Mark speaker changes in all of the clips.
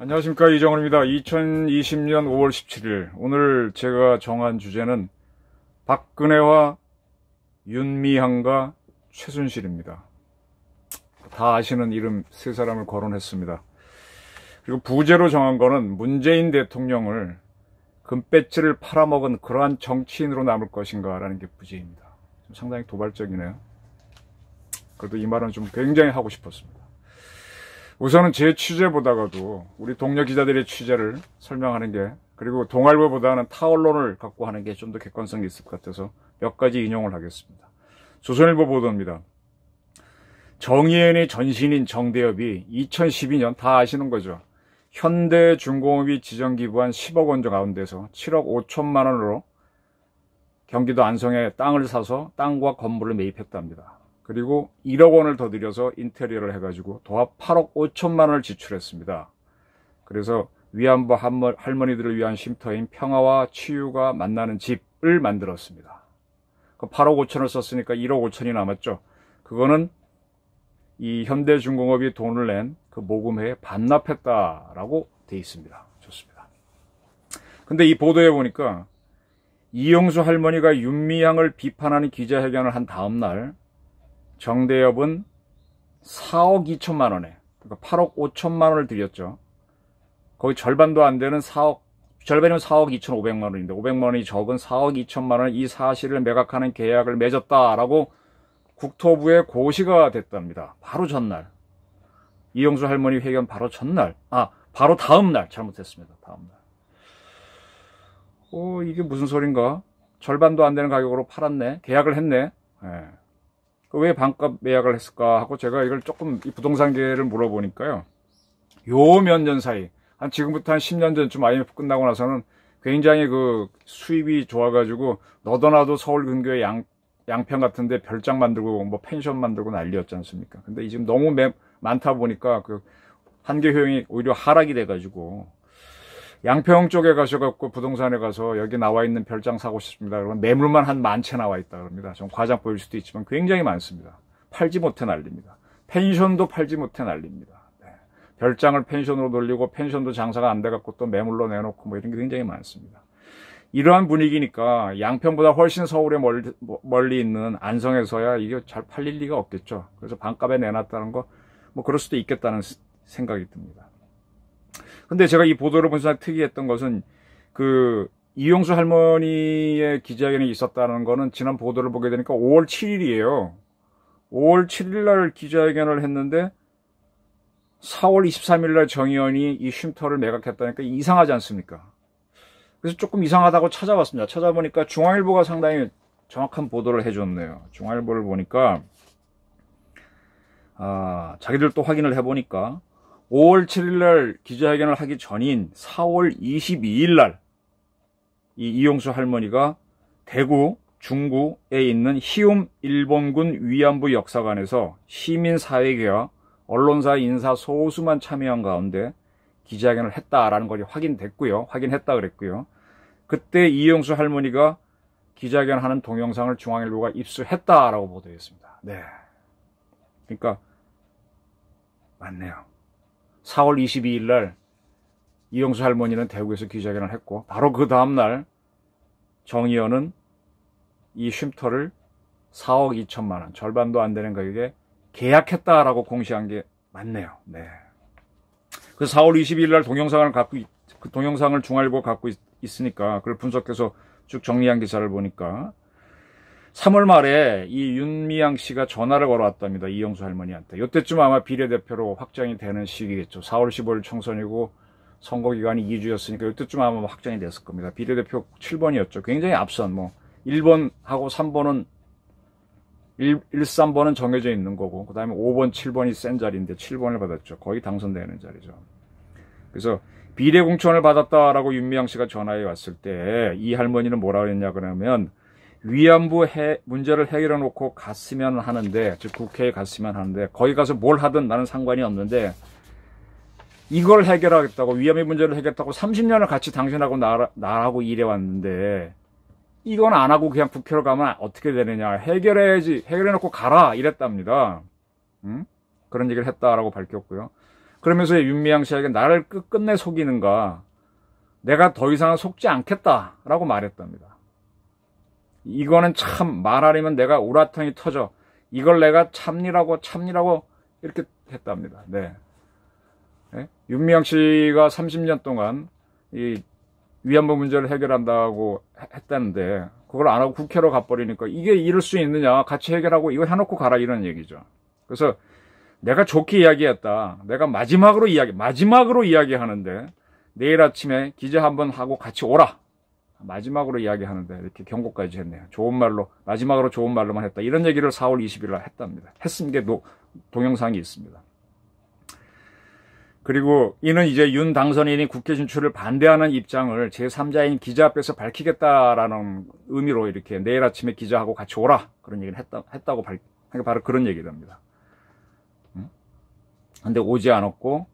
Speaker 1: 안녕하십니까, 이정훈입니다. 2020년 5월 17일 오늘 제가 정한 주제는 박근혜와 윤미향과 최순실입니다. 다 아시는 이름 세 사람을 거론했습니다. 그리고 부제로 정한 거는 문재인 대통령을 금배지를 팔아먹은 그러한 정치인으로 남을 것인가 라는 게 부제입니다. 좀 상당히 도발적이네요. 그래도 이 말은 좀 굉장히 하고 싶었습니다. 우선은 제 취재보다가도 우리 동료 기자들의 취재를 설명하는 게, 그리고 동아일보보다는 타 언론을 갖고 하는 게 좀 더 객관성이 있을 것 같아서 몇 가지 인용을 하겠습니다. 조선일보 보도입니다. 정의연의 전신인 정대협이 2012년 다 아시는 거죠. 현대중공업이 지정기부한 10억 원 가운데서 7억 5천만 원으로 경기도 안성에 땅을 사서 땅과 건물을 매입했답니다. 그리고 1억 원을 더 들여서 인테리어를 해가지고 도합 8억 5천만 원을 지출했습니다. 그래서 위안부 할머니들을 위한 쉼터인 평화와 치유가 만나는 집을 만들었습니다. 그 8억 5천을 썼으니까 1억 5천이 남았죠. 그거는 이 현대중공업이 돈을 낸 그 모금회에 반납했다라고 돼 있습니다. 좋습니다. 근데 이 보도에 보니까 이용수 할머니가 윤미향을 비판하는 기자회견을 한 다음 날 정대협은 4억 2천만 원에, 그러니까 8억 5천만 원을 들였죠. 거의 절반도 안 되는 절반이면 4억 2,500만 원인데 500만 원이 적은 4억 2천만 원, 이 사실을 매각하는 계약을 맺었다라고 국토부에 고시가 됐답니다. 바로 전날. 이용수 할머니 회견 바로 전날. 바로 다음 날. 잘못했습니다. 다음 날. 이게 무슨 소린가? 절반도 안 되는 가격으로 팔았네. 계약을 했네. 예. 왜 반값 매각을 했을까 하고 제가 이걸 조금 이 부동산계를 물어보니까요. 요 몇 년 사이, 지금부터 한 10년 전쯤 IMF 끝나고 나서는 굉장히 그 수입이 좋아가지고 너도나도 서울 근교에 양평 같은데 별장 만들고 뭐 펜션 만들고 난리였지 않습니까? 근데 지금 너무 많다 보니까 그 한계 효용이 오히려 하락이 돼가지고 양평 쪽에 가셔갖고 부동산에 가서 여기 나와 있는 별장 사고 싶습니다. 그러면 매물만 한 10,000채 나와 있다 그럽니다. 좀 과장 보일 수도 있지만 굉장히 많습니다. 팔지 못해 난립니다. 펜션도 팔지 못해 난립니다. 네. 별장을 펜션으로 돌리고 펜션도 장사가 안 돼갖고 또 매물로 내놓고 뭐 이런 게 굉장히 많습니다. 이러한 분위기니까 양평보다 훨씬 서울에 멀리 있는 안성에서야 이게 잘 팔릴 리가 없겠죠. 그래서 반값에 내놨다는 거 뭐 그럴 수도 있겠다는 생각이 듭니다. 근데 제가 이 보도를 보면서 특이했던 것은 그 이용수 할머니의 기자회견이 있었다는 거는 지난 보도를 보게 되니까 5월 7일이에요. 5월 7일 날 기자회견을 했는데 4월 23일 날 정의연이 이 쉼터를 매각했다니까 이상하지 않습니까? 그래서 조금 이상하다고 찾아봤습니다. 찾아보니까 중앙일보가 상당히 정확한 보도를 해줬네요. 중앙일보를 보니까 자기들 또 확인을 해보니까 5월 7일 날 기자회견을 하기 전인 4월 22일 날 이 이용수 할머니가 대구 중구에 있는 희움 일본군 위안부 역사관에서 시민사회계와 언론사 인사 소수만 참여한 가운데 기자회견을 했다라는 것이 확인됐고요. 확인했다 그랬고요. 그때 이용수 할머니가 기자회견하는 동영상을 중앙일보가 입수했다라고 보도했습니다. 네. 그러니까 맞네요. 4월 22일 날 이용수 할머니는 대구에서 기자회견을 했고 바로 그 다음 날 정의연은 이 쉼터를 4억 2천만 원, 절반도 안 되는 가격에 계약했다라고 공시한 게 맞네요. 네. 그래서 4월 22일 날 그 동영상을 중앙일보가 갖고 있으니까 그걸 분석해서 쭉 정리한 기사를 보니까 3월 말에 이 윤미향 씨가 전화를 걸어왔답니다. 이용수 할머니한테. 이때쯤 아마 비례대표로 확정이 되는 시기겠죠. 4월 15일 총선이고 선거기간이 2주였으니까 이때쯤 아마 확정이 됐을 겁니다. 비례대표 7번이었죠. 굉장히 앞선 1번하고 3번은 1, 3번은 정해져 있는 거고 그 다음에 5번, 7번이 센 자리인데 7번을 받았죠. 거의 당선되는 자리죠. 그래서 비례 공천을 받았다라고 윤미향 씨가 전화해 왔을 때 이 할머니는 뭐라 그랬냐 그러면 위안부 문제를 해결해 놓고 갔으면 하는데, 즉 국회에 갔으면 하는데 거기 가서 뭘 하든 나는 상관이 없는데 이걸 해결하겠다고, 위안부 문제를 해결했다고 30년을 같이 당신하고 나하고 일해왔는데 이건 안 하고 그냥 국회로 가면 어떻게 되느냐, 해결해야지, 해결해 놓고 가라 이랬답니다. 그런 얘기를 했다라고 밝혔고요. 그러면서 윤미향 씨에게 나를 끝끝내 속이는가, 내가 더 이상은 속지 않겠다라고 말했답니다. 이거는 참 말하려면 내가 우라통이 터져. 이걸 내가 참니라고 이렇게 했답니다. 네. 네? 윤미향 씨가 30년 동안 이 위안부 문제를 해결한다고 했다는데 그걸 안 하고 국회로 가버리니까 이게 이럴 수 있느냐, 같이 해결하고 이거 해놓고 가라, 이런 얘기죠. 그래서 내가 좋게 이야기했다, 내가 마지막으로 이야기하는데 내일 아침에 기자 한번 하고 같이 오라, 마지막으로 이야기하는데 이렇게 경고까지 했네요. 좋은 말로, 마지막으로 좋은 말로만 했다, 이런 얘기를 4월 20일 날 했답니다. 했은 게 동영상이 있습니다. 그리고 이는 이제 윤 당선인이 국회 진출을 반대하는 입장을 제3자인 기자 앞에서 밝히겠다라는 의미로 이렇게 내일 아침에 기자하고 같이 오라, 그런 얘기를 했다고 바로 그런 얘기랍니다. 근데 오지 않았고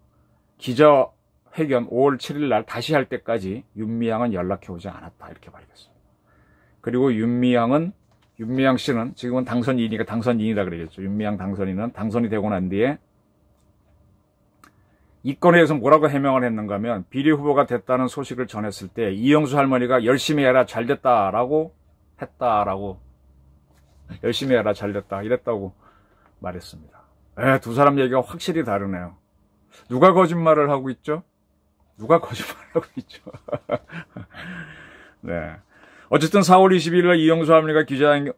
Speaker 1: 기자회견 5월 7일 날 다시 할 때까지 윤미향은 연락해 오지 않았다, 이렇게 밝혔습니다. 그리고 윤미향 씨는 지금은 당선인이니까 당선인이다 그러겠죠. 윤미향 당선인은 당선이 되고 난 뒤에 이 건에 대해서 뭐라고 해명을 했는가 하면, 비리 후보가 됐다는 소식을 전했을 때 이영수 할머니가 열심히 해라 잘됐다라고 했다라고, 열심히 해라 잘됐다 이랬다고 말했습니다. 두 사람 얘기가 확실히 다르네요. 누가 거짓말을 하고 있죠? 누가 거짓말을 하고 있죠? 네. 어쨌든 4월 20일 날 이영수 할머니가 기자한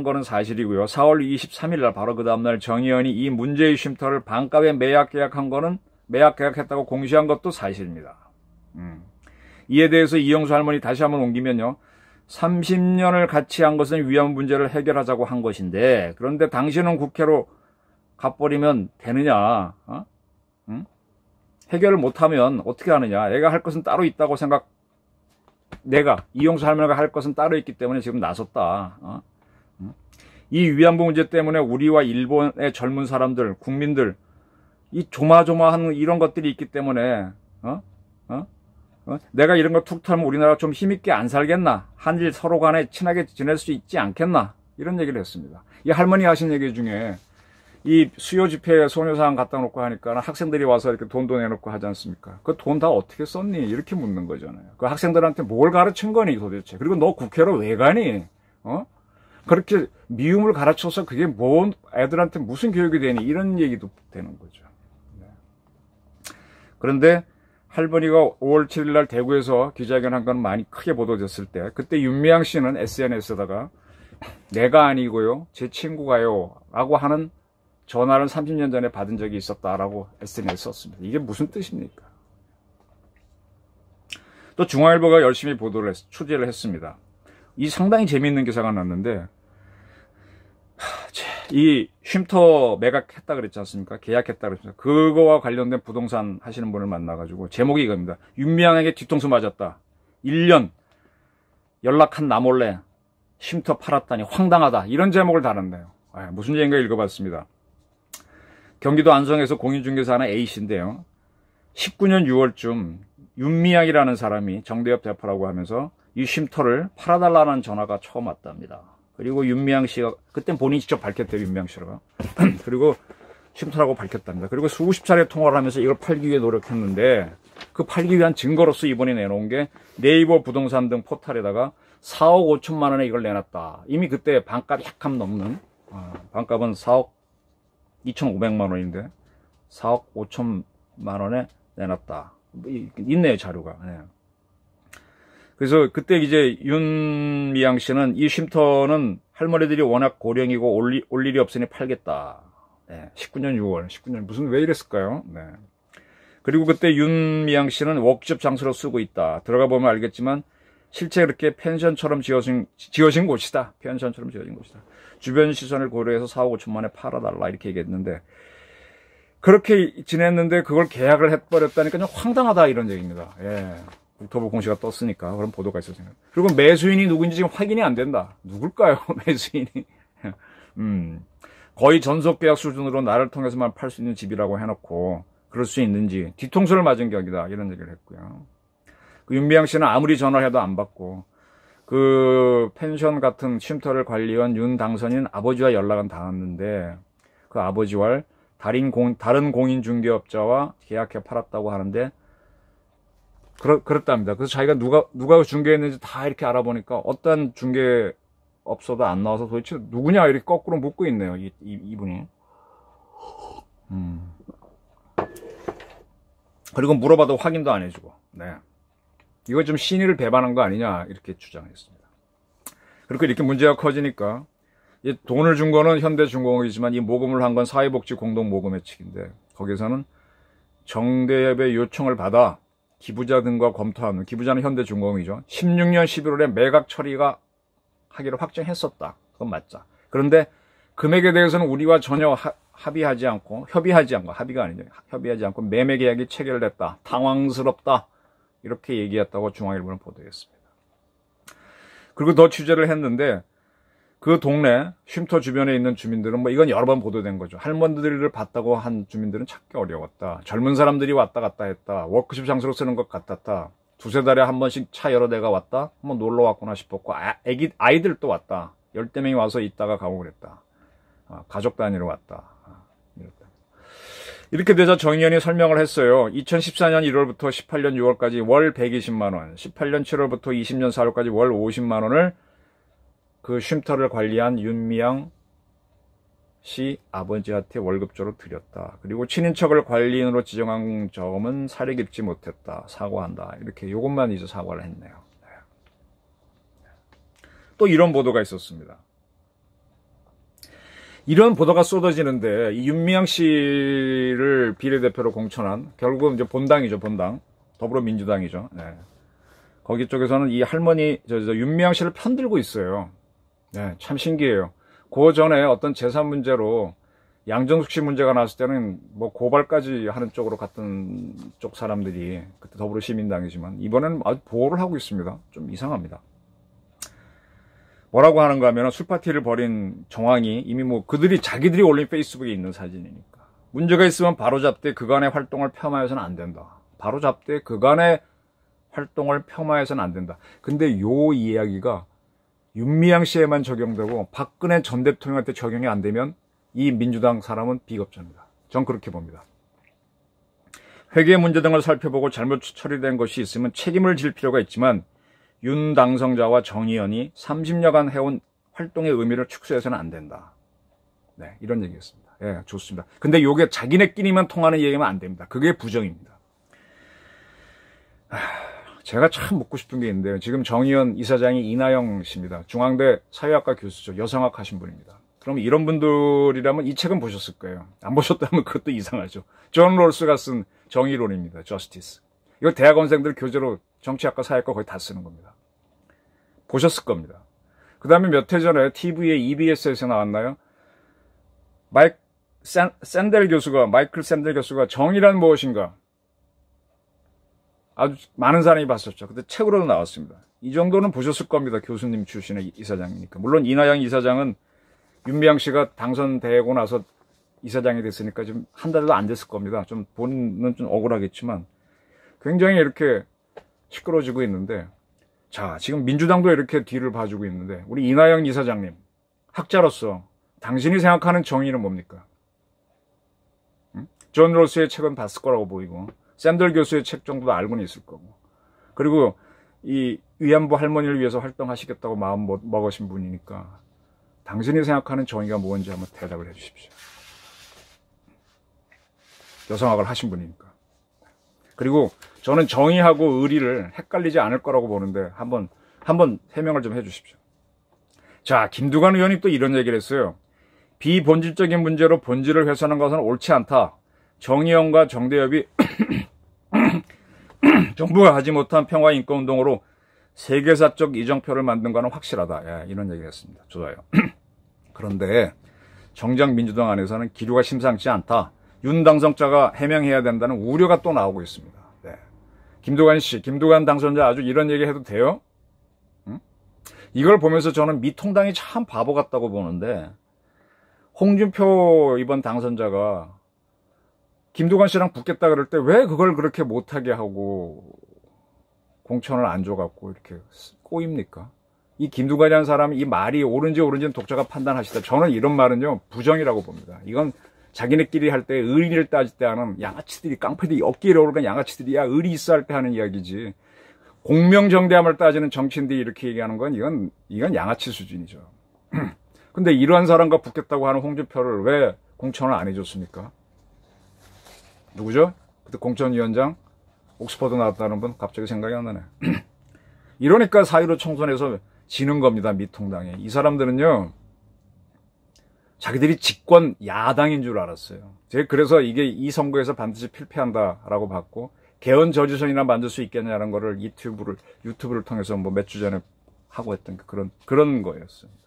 Speaker 1: 거는 사실이고요. 4월 23일 날 바로 그 다음날 정의연이 이 문제의 쉼터를 반값에 매약 계약했다고 공시한 것도 사실입니다. 이에 대해서 이영수 할머니 다시 한번 옮기면요, 30년을 같이 한 것은 위안부 문제를 해결하자고 한 것인데, 그런데 당신은 국회로 가버리면 되느냐, 해결을 못하면 어떻게 하느냐, 내가 할 것은 따로 있다고 이영수 할머니가 할 것은 따로 있기 때문에 지금 나섰다. 이 위안부 문제 때문에 우리와 일본의 젊은 사람들, 국민들, 이 조마조마한 이런 것들이 있기 때문에 내가 이런 거 툭 털면 우리나라가 좀 힘있게 안 살겠나, 한일 서로 간에 친하게 지낼 수 있지 않겠나, 이런 얘기를 했습니다. 이 할머니 하신 얘기 중에 이 수요 집회에 소녀상 갖다 놓고 하니까 학생들이 와서 이렇게 돈도 내놓고 하지 않습니까? 그 돈 다 어떻게 썼니? 이렇게 묻는 거잖아요. 그 학생들한테 뭘 가르친 거니 도대체? 그리고 너 국회로 왜 가니? 그렇게 미움을 가르쳐서 그게 뭔 애들한테 무슨 교육이 되니? 이런 얘기도 되는 거죠. 네. 그런데 할머니가 5월 7일 날 대구에서 기자회견 한 건 많이 크게 보도됐을 때, 그때 윤미향 씨는 SNS에다가 내가 아니고요, 제 친구가요 라고 하는 전화를 30년 전에 받은 적이 있었다라고 SNS에 썼습니다. 이게 무슨 뜻입니까? 또 중앙일보가 열심히 취재를 했습니다. 이 상당히 재미있는 기사가 났는데, 이 쉼터 매각했다 그랬지 않습니까? 계약했다 그랬습니다. 그거와 관련된 부동산 하시는 분을 만나가지고 제목이 이겁니다. 윤미향에게 뒤통수 맞았다. 1년 연락한 나 몰래 쉼터 팔았다니 황당하다. 이런 제목을 달았네요. 무슨 얘기인가 읽어봤습니다. 경기도 안성에서 공인중개사 하는 A씨인데요. 19년 6월쯤 윤미향이라는 사람이 정대협 대표라고 하면서 이 쉼터를 팔아달라는 전화가 처음 왔답니다. 그리고 윤미향 씨가, 그땐 본인이 직접 밝혔대요, 윤미향 씨가. 그리고 쉼터라고 밝혔답니다. 그리고 수십 차례 통화를 하면서 이걸 팔기 위해 노력했는데, 그 팔기 위한 증거로서 이번에 내놓은 게 네이버 부동산 등 포털에다가 4억 5천만 원에 이걸 내놨다. 이미 그때 반값이 약간 넘는, 반값은 4억 2,500만 원인데 4억 5천만 원에 내놨다. 있네요, 자료가. 네. 그래서 그때 이제 윤미향 씨는 이 쉼터는 할머니들이 워낙 고령이고 올 일이 없으니 팔겠다. 네. 19년 6월 무슨 왜 이랬을까요? 네. 그리고 그때 윤미향 씨는 워크숍 장소로 쓰고 있다. 들어가 보면 알겠지만 실제 그렇게 펜션처럼 지어진 곳이다. 펜션처럼 지어진 곳이다. 주변 시선을 고려해서 4억 5천만 원에 팔아달라, 이렇게 얘기했는데, 그렇게 지냈는데 그걸 계약을 해버렸다니까 좀 황당하다, 이런 얘기입니다. 예. 국토부 공시가 떴으니까 그런 보도가 있었어요. 그리고 매수인이 누군지 지금 확인이 안 된다. 누굴까요, 매수인이? 거의 전속계약 수준으로 나를 통해서만 팔 수 있는 집이라고 해놓고 그럴 수 있는지 뒤통수를 맞은 격이다, 이런 얘기를 했고요. 그 윤미향 씨는 아무리 전화를 해도 안 받고, 그 펜션 같은 쉼터를 관리한 윤 당선인 아버지와 연락은 닿았는데 그 아버지와 다른 공인중개업자와 계약해 팔았다고 하는데, 그렇답니다. 그래서 자기가 누가 중개했는지 다 이렇게 알아보니까 어떤 중개업소도 안 나와서 도대체 누구냐 이렇게 거꾸로 묻고 있네요. 이분이. 그리고 물어봐도 확인도 안 해주고. 네. 이거 좀 신의를 배반한 거 아니냐 이렇게 주장했습니다. 그리고 이렇게 문제가 커지니까 이 돈을 준 거는 현대중공업이지만 이 모금을 한 건 사회복지공동모금회 측인데, 거기서는 정대협의 요청을 받아 기부자 등과 검토하는, 기부자는 현대중공업이죠. 16년 11월에 매각 처리가 하기로 확정했었다. 그건 맞자. 그런데 금액에 대해서는 우리와 전혀 협의하지 않고 매매 계약이 체결됐다. 당황스럽다. 이렇게 얘기했다고 중앙일보는 보도했습니다. 그리고 더 취재를 했는데, 그 동네 쉼터 주변에 있는 주민들은 뭐 이건 여러 번 보도된 거죠. 할머니들을 봤다고 한 주민들은 찾기 어려웠다. 젊은 사람들이 왔다 갔다 했다. 워크숍 장소로 쓰는 것 같았다. 두세 달에 한 번씩 차 여러 대가 왔다. 한번 놀러 왔구나 싶었고, 아이들 또 왔다. 10대 명이 와서 있다가 가고 그랬다. 가족 단위로 왔다. 이렇게 되자 정의연이 설명을 했어요. 2014년 1월부터 18년 6월까지 월 120만 원, 18년 7월부터 20년 4월까지 월 50만 원을 그 쉼터를 관리한 윤미향 씨 아버지한테 월급조로 드렸다. 그리고 친인척을 관리인으로 지정한 점은 사려 깊지 못했다. 사과한다. 이렇게 요것만 이제 사과를 했네요. 또 이런 보도가 있었습니다. 이런 보도가 쏟아지는데, 이 윤미향 씨를 비례대표로 공천한, 결국은 이제 본당이죠, 본당. 더불어민주당이죠. 네. 거기 쪽에서는 이 할머니, 윤미향 씨를 편들고 있어요. 네, 참 신기해요. 그 전에 어떤 재산 문제로 양정숙 씨 문제가 나왔을 때는 뭐 고발까지 하는 쪽으로 갔던 쪽 사람들이, 그때 더불어시민당이지만, 이번에는 아주 보호를 하고 있습니다. 좀 이상합니다. 뭐라고 하는가 하면, 술파티를 벌인 정황이 이미 뭐 자기들이 올린 페이스북에 있는 사진이니까. 문제가 있으면 바로잡되 그간의 활동을 폄하해서는 안 된다. 바로잡되 그간의 활동을 폄하해서는 안 된다. 근데 요 이야기가 윤미향 씨에만 적용되고 박근혜 전 대통령한테 적용이 안 되면 이 민주당 사람은 비겁자입니다. 전 그렇게 봅니다. 회계 문제 등을 살펴보고 잘못 처리된 것이 있으면 책임을 질 필요가 있지만, 윤 당선자와 정의연이 30여간 해온 활동의 의미를 축소해서는 안 된다. 네, 이런 얘기였습니다. 예, 좋습니다. 근데 요게 자기네끼리만 통하는 얘기면 안 됩니다. 그게 부정입니다. 제가 참 묻고 싶은 게 있는데요. 지금 정의연 이사장이 이나영 씨입니다. 중앙대 사회학과 교수죠. 여성학 하신 분입니다. 그럼 이런 분들이라면 이 책은 보셨을 거예요. 안 보셨다면 그것도 이상하죠. 존 롤스가 쓴 정의론입니다. 저스티스. 이거 대학원생들 교재로 정치학과 사회학과 거의 다 쓰는 겁니다. 보셨을 겁니다. 그 다음에 몇 해 전에 TV에 EBS에서 나왔나요? 마이클 샌델 교수가 정의란 무엇인가? 아주 많은 사람이 봤었죠. 근데 책으로도 나왔습니다. 이 정도는 보셨을 겁니다. 교수님 출신의 이사장이니까. 물론 이나영 이사장은 윤미향 씨가 당선되고 나서 이사장이 됐으니까 좀 한 달도 안 됐을 겁니다. 좀 본인은 좀 억울하겠지만 굉장히 이렇게 시끄러지고 있는데, 자, 지금 민주당도 이렇게 뒤를 봐주고 있는데, 우리 이나영 이사장님, 학자로서 당신이 생각하는 정의는 뭡니까? 응? 존 롤스의 책은 봤을 거라고 보이고, 샌들 교수의 책 정도도 알고는 있을 거고, 그리고 이 위안부 할머니를 위해서 활동하시겠다고 마음 먹으신 분이니까 당신이 생각하는 정의가 뭔지 한번 대답을 해 주십시오. 여성학을 하신 분이니까. 그리고 저는 정의하고 의리를 헷갈리지 않을 거라고 보는데 한번 해명을 좀 해 주십시오. 자, 김두관 의원이 또 이런 얘기를 했어요. 비본질적인 문제로 본질을 훼손하는 것은 옳지 않다. 정의연과 정대협이 정부가 하지 못한 평화 인권운동으로 세계사적 이정표를 만든 것은 확실하다. 예, 이런 얘기를 했습니다. 좋아요. 그런데 정작 민주당 안에서는 기류가 심상치 않다. 윤 당선자가 해명해야 된다는 우려가 또 나오고 있습니다. 네. 김두관 당선자 아주 이런 얘기 해도 돼요? 응? 이걸 보면서 저는 미통당이 참 바보 같다고 보는데, 홍준표 이번 당선자가 김두관 씨랑 붙겠다 그럴 때 왜 그걸 그렇게 못하게 하고 공천을 안 줘갖고 이렇게 꼬입니까? 이 김두관이라는 사람이 이 말이 옳은지는 독자가 판단하시다. 저는 이런 말은요, 부정이라고 봅니다. 이건 자기네끼리 할 때 의리를 따질 때 하는 양아치들이, 깡패들이 어깨에 오르는 양아치들이야 의리 있어 할 때 하는 이야기지. 공명정대함을 따지는 정치인들이 이렇게 얘기하는 건 이건 양아치 수준이죠. 근데 이러한 사람과 붙겠다고 하는 홍준표를 왜 공천을 안 해줬습니까? 누구죠? 그때 공천위원장 옥스퍼드 나왔다는 분 갑자기 생각이 안 나네. 이러니까 4.15 총선에서 지는 겁니다. 미통당에. 이 사람들은요, 자기들이 집권 야당인 줄 알았어요. 제가 그래서 이게 이 선거에서 반드시 필패한다라고 봤고, 개헌 저지선이나 만들 수 있겠냐는 거를 유튜브를 통해서 뭐 몇 주 전에 하고 했던 그런 거였습니다.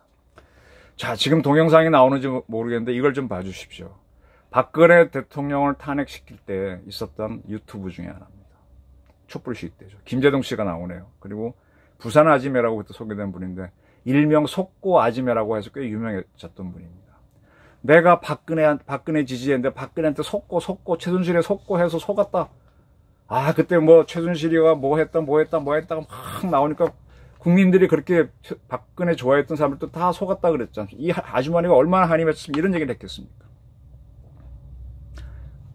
Speaker 1: 자, 지금 동영상이 나오는지 모르겠는데 이걸 좀 봐주십시오. 박근혜 대통령을 탄핵시킬 때 있었던 유튜브 중에 하나입니다. 촛불시위 때죠. 김재동 씨가 나오네요. 그리고 부산 아지매라고 그때 소개된 분인데 일명 속고 아지매라고 해서 꽤 유명해졌던 분입니다. 내가 박근혜 지지했는데 박근혜한테 속고 최순실에 속고해서 속았다. 아, 그때 뭐 최순실이가 뭐 했다가 막 나오니까 국민들이 그렇게 박근혜 좋아했던 사람들도 다 속았다 그랬잖아요. 이 아주머니가 얼마나 한임했으면 이런 얘기를 했겠습니까?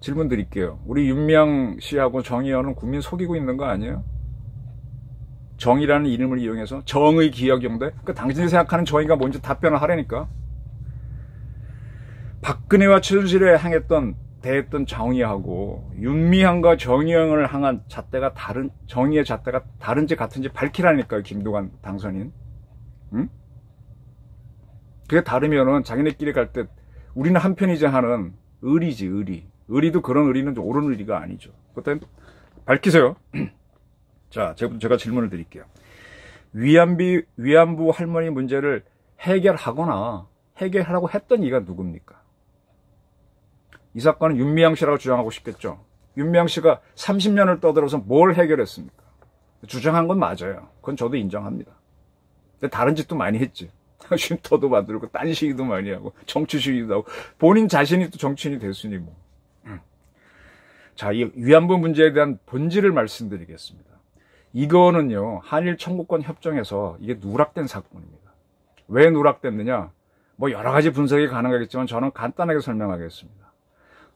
Speaker 1: 질문 드릴게요. 우리 윤미향 씨하고 정의연은 국민 속이고 있는 거 아니에요? 정의라는 이름을 이용해서 정의 기억용대? 그 당신이 생각하는 정의가 뭔지 답변을 하라니까. 박근혜와 최순실에 대했던 정의하고 윤미향과 정의연을 향한 잣대가 정의의 잣대가 다른지 같은지 밝히라니까요. 김두관 당선인. 응? 그게 다르면은 자기네끼리 갈 때 우리는 한편이지 하는 의리지, 의리. 의리도 그런 의리는 옳은 의리가 아니죠. 그때 밝히세요. 자, 제가 질문을 드릴게요. 위안부 할머니 문제를 해결하라고 했던 이가 누굽니까? 이 사건은 윤미향 씨라고 주장하고 싶겠죠. 윤미향 씨가 30년을 떠들어서 뭘 해결했습니까? 주장한 건 맞아요. 그건 저도 인정합니다. 근데 다른 짓도 많이 했지. 쉼터도 만들고 딴 시위도 많이 하고 정치 시위도 하고 본인 자신이 또 정치인이 됐으니 뭐. 자, 이 위안부 문제에 대한 본질을 말씀드리겠습니다. 이거는요, 한일 청구권 협정에서 이게 누락된 사건입니다. 왜 누락됐느냐? 뭐 여러 가지 분석이 가능하겠지만 저는 간단하게 설명하겠습니다.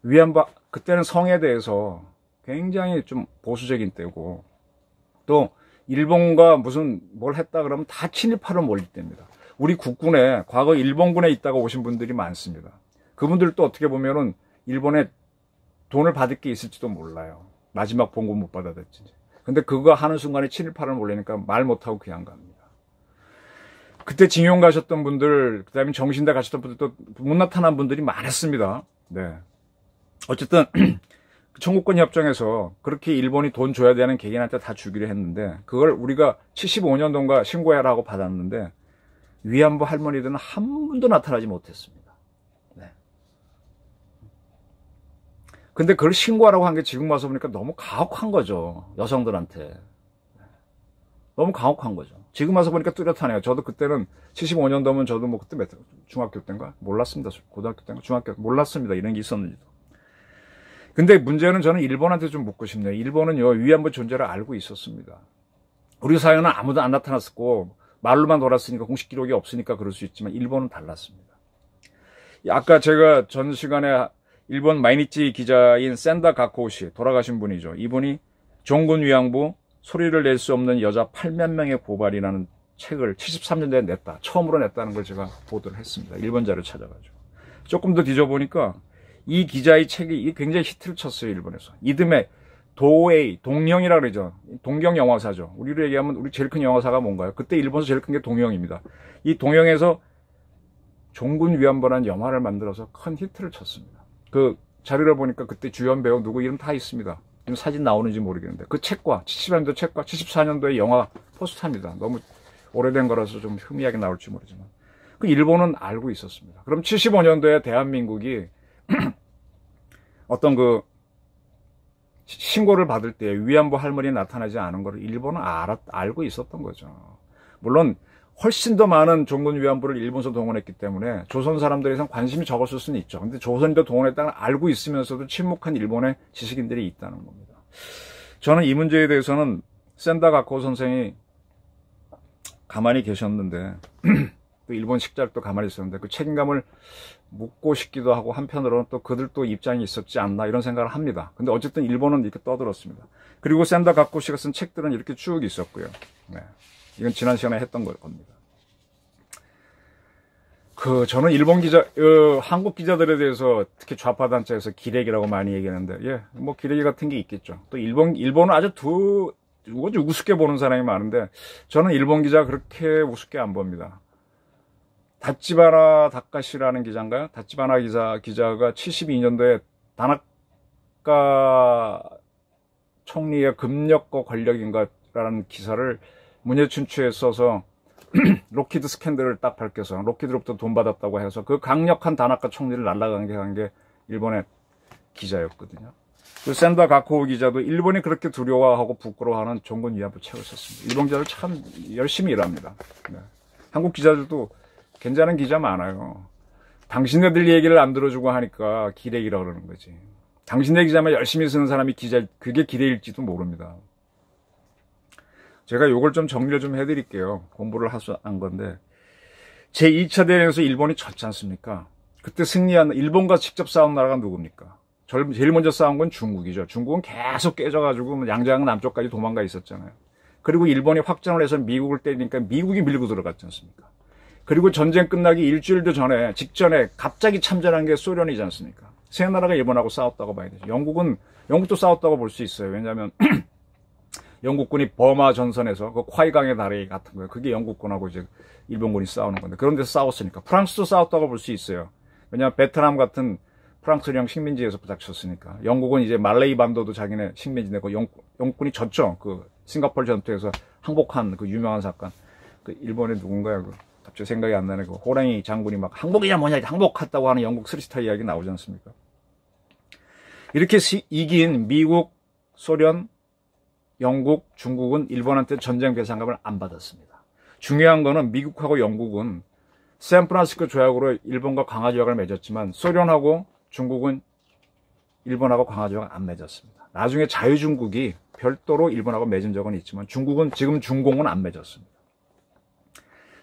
Speaker 1: 위안부, 그때는 성에 대해서 굉장히 좀 보수적인 때고, 또 일본과 무슨 뭘 했다 그러면 다 친일파로 몰릴 때입니다. 우리 국군에 과거 일본군에 있다가 오신 분들이 많습니다. 그분들도 어떻게 보면은 일본에 돈을 받을 게 있을지도 몰라요. 마지막 봉급 못 받아댔지. 근데 그거 하는 순간에 친일파를 몰리니까 말 못하고 그냥 갑니다. 그때 징용 가셨던 분들, 그 다음에 정신대 가셨던 분들도 못 나타난 분들이 많았습니다. 네. 어쨌든, 청구권 협정에서 그렇게 일본이 돈 줘야 되는 개인한테 다 주기로 했는데, 그걸 우리가 75년도인가 신고해라고 받았는데, 위안부 할머니들은 한 분도 나타나지 못했습니다. 네. 근데 그걸 신고하라고 한 게 지금 와서 보니까 너무 가혹한 거죠. 여성들한테. 너무 가혹한 거죠. 지금 와서 보니까 뚜렷하네요. 저도 그때는 75년도면 저도 뭐 그때 중학교 때인가? 몰랐습니다. 고등학교 때인가? 중학교 몰랐습니다. 이런 게 있었는지도. 근데 문제는 저는 일본한테 좀 묻고 싶네요. 일본은요, 위안부 존재를 알고 있었습니다. 우리 사회는 아무도 안 나타났었고, 말로만 돌았으니까 공식 기록이 없으니까 그럴 수 있지만, 일본은 달랐습니다. 아까 제가 전 시간에 일본 마이니치 기자인 샌다 가코우 씨, 돌아가신 분이죠. 이분이 종군 위안부, 소리를 낼 수 없는 여자 8만 명의 고발이라는 책을 73년대에 냈다. 처음으로 냈다는 걸 제가 보도를 했습니다. 일본 자료 찾아가지고. 조금 더 뒤져보니까 이 기자의 책이 굉장히 히트를 쳤어요. 일본에서. 이듬해 도에이, 동영이라고 그러죠. 동경 영화사죠. 우리로 얘기하면 우리 제일 큰 영화사가 뭔가요? 그때 일본에서 제일 큰 게 동영입니다. 이 동영에서 종군 위안부라는 영화를 만들어서 큰 히트를 쳤습니다. 그 자료를 보니까 그때 주연 배우 누구 이름 다 있습니다. 지금 사진 나오는지 모르겠는데 그 책과 70년도 책과 74년도의 영화 포스터입니다. 너무 오래된 거라서 좀 희미하게 나올지 모르지만 그 일본은 알고 있었습니다. 그럼 75년도에 대한민국이 어떤 그 신고를 받을 때 위안부 할머니 나타나지 않은 걸 일본은 알고 있었던 거죠. 물론 훨씬 더 많은 종군 위안부를 일본에서 동원했기 때문에 조선 사람들에 선 관심이 적었을 수는 있죠. 근데 조선도 동원했다는 걸 알고 있으면서도 침묵한 일본의 지식인들이 있다는 겁니다. 저는 이 문제에 대해서는 샌다 가코 선생이 가만히 계셨는데 또 일본 식자력도 가만히 있었는데 그 책임감을 묻고 싶기도 하고 한편으로는 또 그들도 입장이 있었지 않나 이런 생각을 합니다. 근데 어쨌든 일본은 이렇게 떠들었습니다. 그리고 샌다 가쿠시가 쓴 책들은 이렇게 쭉 있었고요. 네. 이건 지난 시간에 했던 겁니다. 저는 일본 기자, 한국 기자들에 대해서 특히 좌파 단체에서 기레기라고 많이 얘기하는데, 예, 뭐 기레기 같은 게 있겠죠. 또 일본은 아주 우습게 보는 사람이 많은데, 저는 일본 기자 그렇게 우습게 안 봅니다. 다치바나 다카시라는 기자인가요? 다치바나 기자가 72년도에 다나카 총리의 금력과 권력인가라는 기사를 문예춘추에 써서 로키드 스캔들을 딱 밝혀서 로키드로부터 돈 받았다고 해서 그 강력한 다나카 총리를 날라간 게 일본의 기자였거든요. 그 샌다 가쿠오 기자도 일본이 그렇게 두려워하고 부끄러워하는 종군 위안부 책을 썼습니다. 일본 기자들 참 열심히 일합니다. 네. 한국 기자들도 괜찮은 기자 많아요. 당신네들 얘기를 안 들어주고 하니까 기레기라고 그러는 거지. 당신네 기자만 열심히 쓰는 사람이 그게 기레일지도 모릅니다. 제가 요걸 좀 정리를 좀 해드릴게요. 공부를 한 건데. 제2차 대전에서 일본이 졌지 않습니까? 그때 승리한, 일본과 직접 싸운 나라가 누굽니까? 제일 먼저 싸운 건 중국이죠. 중국은 계속 깨져가지고 양자강 남쪽까지 도망가 있었잖아요. 그리고 일본이 확전을 해서 미국을 때리니까 미국이 밀고 들어갔지 않습니까? 그리고 전쟁 끝나기 일주일도 직전에 갑자기 참전한 게 소련이지 않습니까? 세 나라가 일본하고 싸웠다고 봐야 되죠. 영국도 싸웠다고 볼 수 있어요. 왜냐하면 영국군이 버마 전선에서 그 콰이강의 다리 같은 거예요. 그게 영국군하고 이제 일본군이 싸우는 건데 그런 데서 싸웠으니까. 프랑스도 싸웠다고 볼 수 있어요. 왜냐하면 베트남 같은 프랑스령 식민지에서 부닥쳤으니까. 영국은 이제 말레이 반도도 자기네 식민지 내고 영국군이 졌죠. 그 싱가포르 전투에서 항복한 그 유명한 사건. 그 일본의 누군가요? 갑자기 생각이 안 나네. 그 호랑이 장군이 막 항복이냐 뭐냐 항복했다고 하는 영국 스리스타 이야기 나오지 않습니까? 이렇게 이긴 미국, 소련, 영국, 중국은 일본한테 전쟁 배상금을 안 받았습니다. 중요한 거는 미국하고 영국은 샌프란시스코 조약으로 일본과 강화 조약을 맺었지만 소련하고 중국은 일본하고 강화 조약을 안 맺었습니다. 나중에 자유중국이 별도로 일본하고 맺은 적은 있지만 중국은 지금 중공은 안 맺었습니다.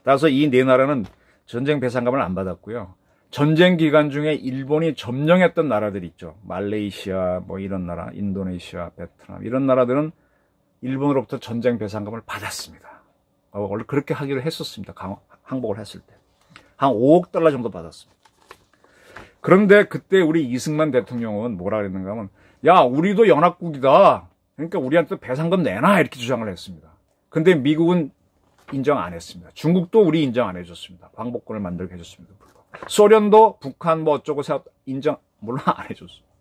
Speaker 1: 따라서 이 네 나라는 전쟁 배상금을 안 받았고요. 전쟁 기간 중에 일본이 점령했던 나라들 있죠. 말레이시아, 뭐 이런 나라, 인도네시아, 베트남 이런 나라들은 일본으로부터 전쟁 배상금을 받았습니다. 원래 그렇게 하기로 했었습니다. 항복을 했을 때. 한 5억 달러 정도 받았습니다. 그런데 그때 우리 이승만 대통령은 뭐라 그랬는가 하면, 야, 우리도 연합국이다. 그러니까 우리한테 배상금 내놔. 이렇게 주장을 했습니다. 근데 미국은 인정 안 했습니다. 중국도 우리 인정 안 해줬습니다. 광복군을 만들게 해줬습니다. 소련도 북한 뭐 어쩌고 인정, 물론 안 해줬습니다.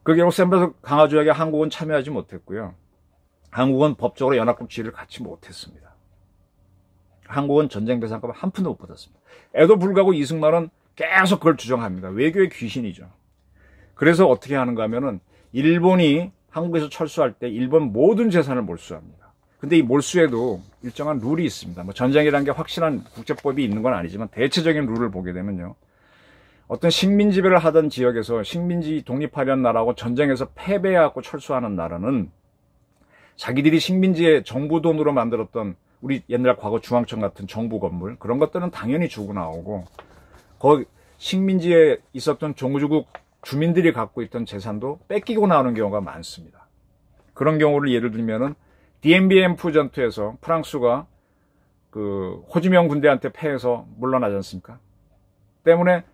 Speaker 1: 그 결국 샌프란시스코 강화 조약에 한국은 참여하지 못했고요. 한국은 법적으로 연합국 지위를 갖지 못했습니다. 한국은 전쟁 배상금을 한 푼도 못 받았습니다. 에도 불구하고 이승만은 계속 그걸 주장합니다. 외교의 귀신이죠. 그래서 어떻게 하는가 하면은 일본이 한국에서 철수할 때 일본 모든 재산을 몰수합니다. 근데 이 몰수에도 일정한 룰이 있습니다. 뭐 전쟁이라는 게 확실한 국제법이 있는 건 아니지만 대체적인 룰을 보게 되면요. 어떤 식민 지배를 하던 지역에서 식민지 독립하려는 나라하고 전쟁에서 패배해갖고 철수하는 나라는 자기들이 식민지의 정부 돈으로 만들었던 우리 옛날 과거 중앙청 같은 정부 건물 그런 것들은 당연히 주고 나오고 거기 식민지에 있었던 종주국 주민들이 갖고 있던 재산도 뺏기고 나오는 경우가 많습니다. 그런 경우를 예를 들면은 디엠비엠프 전투에서 프랑스가 그 호지명 군대한테 패해서 물러나지 않습니까? 때문에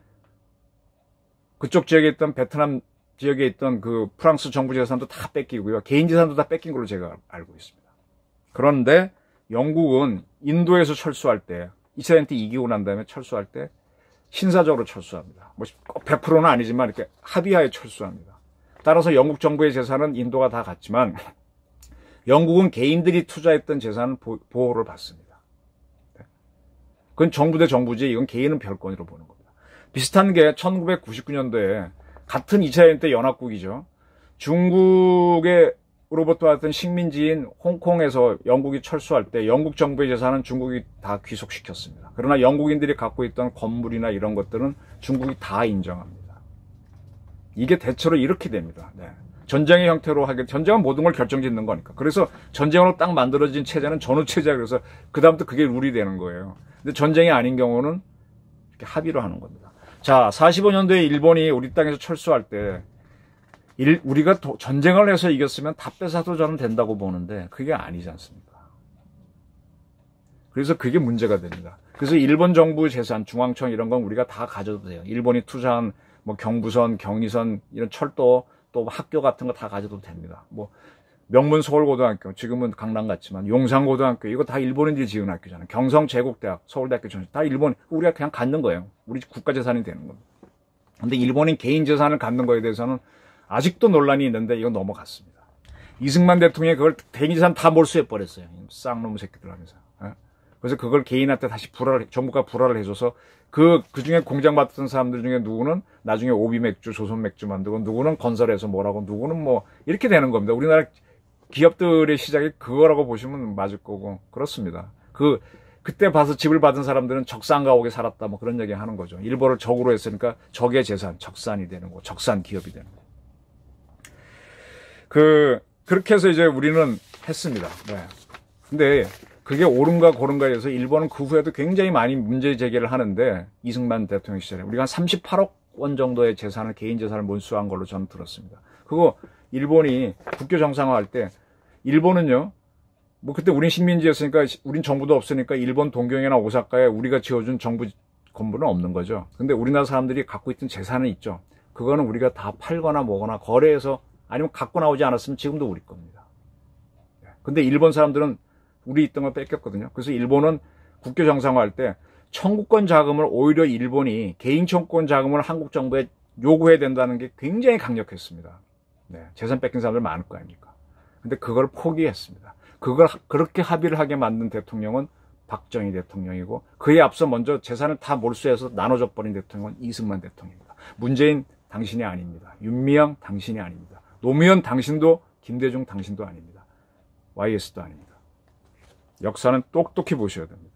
Speaker 1: 그쪽 지역에 있던 베트남 지역에 있던 그 프랑스 정부 재산도 다 뺏기고요. 개인 재산도 다 뺏긴 걸로 제가 알고 있습니다. 그런데 영국은 인도에서 철수할 때 2차 대전 때 이기고 난 다음에 철수할 때 신사적으로 철수합니다. 뭐 100%는 아니지만 이렇게 합의하에 철수합니다. 따라서 영국 정부의 재산은 인도가 다 갖지만 영국은 개인들이 투자했던 재산은 보호를 받습니다. 그건 정부 대 정부지 이건 개인은 별건으로 보는 겁니다. 비슷한 게 1999년도에 같은 2차 대전 때 연합국이죠. 중국으로부터 왔던 식민지인 홍콩에서 영국이 철수할 때 영국 정부의 재산은 중국이 다 귀속시켰습니다. 그러나 영국인들이 갖고 있던 건물이나 이런 것들은 중국이 다 인정합니다. 이게 대체로 이렇게 됩니다. 네. 전쟁의 형태로 전쟁은 모든 걸 결정짓는 거니까. 그래서 전쟁으로 딱 만들어진 체제는 전후체제야. 그래서 그다음부터 그게 룰이 되는 거예요. 근데 전쟁이 아닌 경우는 이렇게 합의로 하는 겁니다. 자, 45년도에 일본이 우리 땅에서 철수할 때 우리가 전쟁을 해서 이겼으면 다 뺏어도 저는 된다고 보는데 그게 아니지 않습니까? 그래서 그게 문제가 됩니다. 그래서 일본 정부 재산, 중앙청 이런 건 우리가 다 가져도 돼요. 일본이 투자한 뭐 경부선, 경의선 이런 철도 또 학교 같은 거 다 가져도 됩니다. 뭐 명문 서울고등학교, 지금은 강남 같지만 용산고등학교 이거 다 일본인들이 지은 학교잖아요. 경성제국대학, 서울대학교 다 일본, 우리가 그냥 갖는 거예요. 우리 국가재산이 되는 겁니다. 근데 일본인 개인 재산을 갖는 거에 대해서는 아직도 논란이 있는데 이건 넘어갔습니다. 이승만 대통령이 그걸 개인 재산 다 몰수해 버렸어요. 쌍놈 새끼들 하면서. 그래서 그걸 개인한테 다시 정부가 불화를 해줘서 그 중에 공장 맡았던 사람들 중에 누구는 나중에 오비맥주, 조선맥주 만들고 누구는 건설해서 뭐라고 누구는 뭐 이렇게 되는 겁니다. 우리나라 기업들의 시작이 그거라고 보시면 맞을 거고 그렇습니다. 그때 봐서 집을 받은 사람들은 적산가옥에 살았다 뭐 그런 얘기 하는 거죠. 일본을 적으로 했으니까 적의 재산, 적산이 되는 거고 적산 기업이 되는 거고. 그렇게 해서 이제 우리는 했습니다. 네. 근데 그게 옳은가 고른가에 대해서 일본은 그 후에도 굉장히 많이 문제 제기를 하는데 이승만 대통령 시절에 우리가 한 38억 원 정도의 재산을 개인 재산을 몰수한 걸로 저는 들었습니다. 그거 일본이 국교 정상화할 때 일본은요 뭐 그때 우린 식민지였으니까 우린 정부도 없으니까 일본 동경이나 오사카에 우리가 지어준 정부 건물은 없는 거죠. 근데 우리나라 사람들이 갖고 있던 재산은 있죠. 그거는 우리가 다 팔거나 뭐거나 거래해서 아니면 갖고 나오지 않았으면 지금도 우리 겁니다. 근데 일본 사람들은 우리 있던 걸 뺏겼거든요. 그래서 일본은 국교 정상화할 때 청구권 자금을 오히려 일본이 개인 청구권 자금을 한국 정부에 요구해야 된다는 게 굉장히 강력했습니다. 네, 재산 뺏긴 사람들 많을 거 아닙니까? 근데 그걸 포기했습니다. 그걸 그렇게 합의를 하게 만든 대통령은 박정희 대통령이고 그에 앞서 먼저 재산을 다 몰수해서 나눠줘 버린 대통령은 이승만 대통령입니다. 문재인 당신이 아닙니다. 윤미향 당신이 아닙니다. 노무현 당신도 김대중 당신도 아닙니다. YS도 아닙니다. 역사는 똑똑히 보셔야 됩니다.